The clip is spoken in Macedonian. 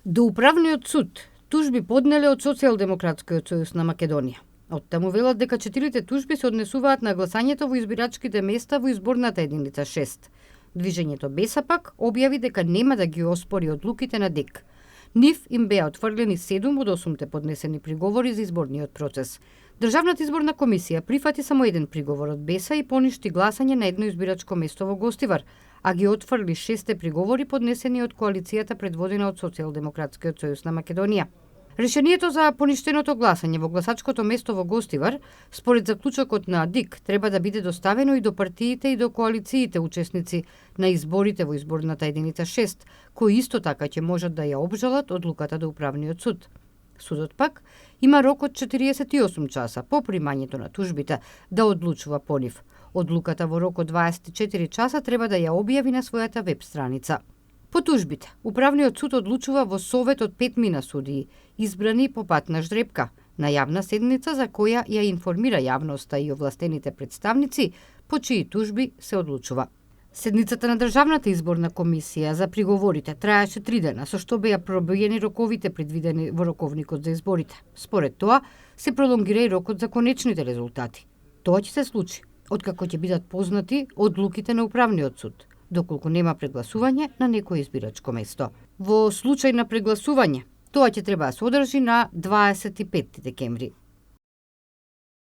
До Управниот суд тужби поднеле од Социјалдемократскиот сојуз на Македонија. Од таму велат дека 4 тужби се однесуваат на гласањето во избирачките места во изборната единица 6. Движењето Беса пак објави дека нема да ги оспори одлуките на ДИК. Нив им беа отфрлени 7 од 8 поднесени приговори за изборниот процес. Државната изборна комисија прифати само еден приговор од Беса и поништи гласање на едно избирачко место во Гостивар, а ги отфрли 6 приговори поднесени од коалицијата предводена од Социјалдемократскиот сојуз на Македонија. Решението за поништеното гласање во гласачкото место во Гостивар, според заклучокот на ДИК, треба да биде доставено и до партиите и до коалициите учесници на изборите во изборната единица 6, кои исто така ќе можат да ја обжалат одлуката до Управниот суд. Судот пак има рок од 48 часа по примањето на тужбите да одлучува по нив. Одлуката во рок од 24 часа треба да ја објави на својата веб страница. По тужбите, Управниот суд одлучува во совет од 5 мина судии, избрани по патна ждрепка, на јавна седница за која ја информира јавноста и овластените представници, по чии тужби се одлучува. Седницата на Државната изборна комисија за приговорите траеше 3 дена, со што беа пробиени роковите предвидени во роковникот за изборите. Според тоа, се пролонгира и рокот за конечните резултати. Тоа ќе се случи откако ќе бидат познати одлуките на Управниот суд, доколку нема прегласување на некој избирачко место. Во случај на прегласување, тоа ќе треба да се одржи на 25 декември.